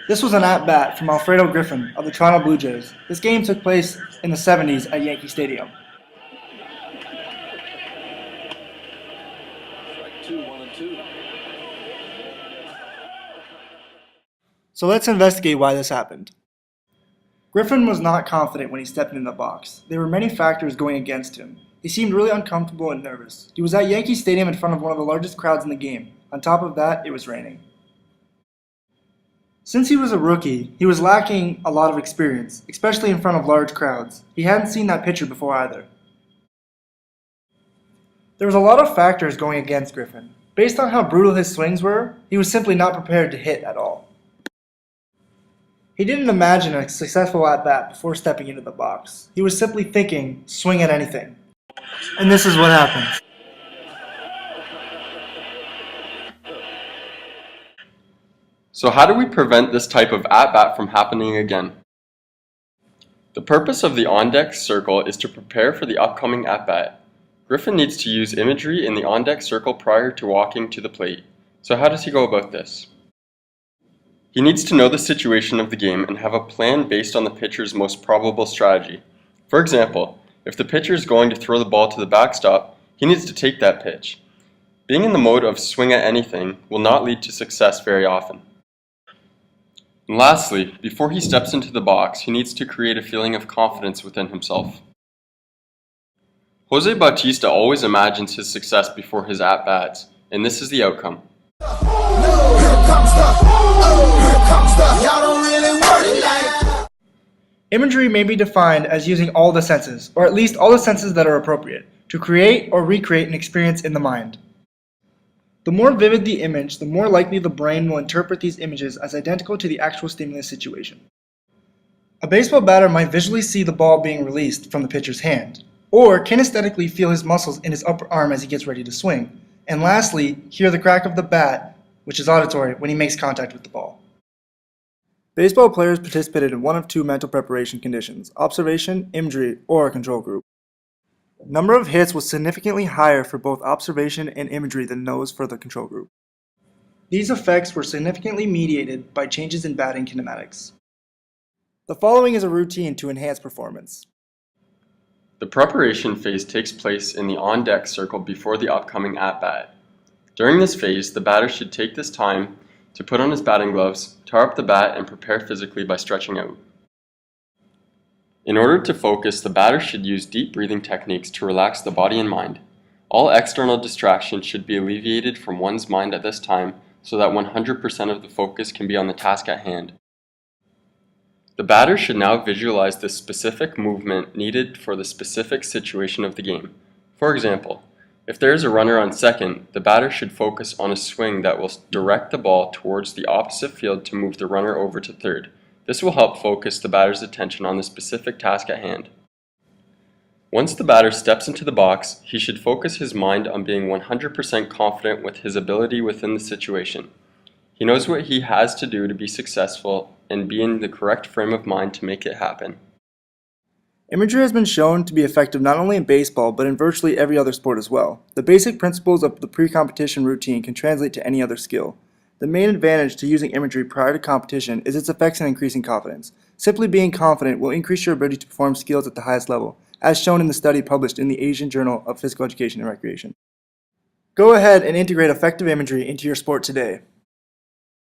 This was an at-bat from Alfredo Griffin of the Toronto Blue Jays. This game took place in the 70s at Yankee Stadium. So let's investigate why this happened. Griffin was not confident when he stepped into the box. There were many factors going against him. He seemed really uncomfortable and nervous. He was at Yankee Stadium in front of one of the largest crowds in the game. On top of that, it was raining. Since he was a rookie, he was lacking a lot of experience, especially in front of large crowds. He hadn't seen that pitcher before either. There was a lot of factors going against Griffin. Based on how brutal his swings were, he was simply not prepared to hit at all. He didn't imagine a successful at-bat before stepping into the box. He was simply thinking, swing at anything. And this is what happened. So how do we prevent this type of at-bat from happening again? The purpose of the on-deck circle is to prepare for the upcoming at-bat. Griffin needs to use imagery in the on-deck circle prior to walking to the plate. So how does he go about this? He needs to know the situation of the game and have a plan based on the pitcher's most probable strategy. For example, if the pitcher is going to throw the ball to the backstop, he needs to take that pitch. Being in the mode of swing at anything will not lead to success very often. And lastly, before he steps into the box, he needs to create a feeling of confidence within himself. Jose Bautista always imagines his success before his at-bats, and this is the outcome. Imagery may be defined as using all the senses, or at least all the senses that are appropriate, to create or recreate an experience in the mind. The more vivid the image, the more likely the brain will interpret these images as identical to the actual stimulus situation. A baseball batter might visually see the ball being released from the pitcher's hand, or kinesthetically feel his muscles in his upper arm as he gets ready to swing, and lastly, hear the crack of the bat, which is auditory, when he makes contact with the ball. Baseball players participated in one of two mental preparation conditions: observation, imagery, or a control group. Number of hits was significantly higher for both observation and imagery than those for the control group. These effects were significantly mediated by changes in batting kinematics. The following is a routine to enhance performance. The preparation phase takes place in the on-deck circle before the upcoming at-bat. During this phase, the batter should take this time to put on his batting gloves, tar up the bat, and prepare physically by stretching out. In order to focus, the batter should use deep breathing techniques to relax the body and mind. All external distractions should be alleviated from one's mind at this time so that 100% of the focus can be on the task at hand. The batter should now visualize the specific movement needed for the specific situation of the game. For example, if there is a runner on second, the batter should focus on a swing that will direct the ball towards the opposite field to move the runner over to third. This will help focus the batter's attention on the specific task at hand. Once the batter steps into the box, he should focus his mind on being 100% confident with his ability within the situation. He knows what he has to do to be successful and be in the correct frame of mind to make it happen. Imagery has been shown to be effective not only in baseball, but in virtually every other sport as well. The basic principles of the pre-competition routine can translate to any other skill. The main advantage to using imagery prior to competition is its effects in increasing confidence. Simply being confident will increase your ability to perform skills at the highest level, as shown in the study published in the Asian Journal of Physical Education and Recreation. Go ahead and integrate effective imagery into your sport today.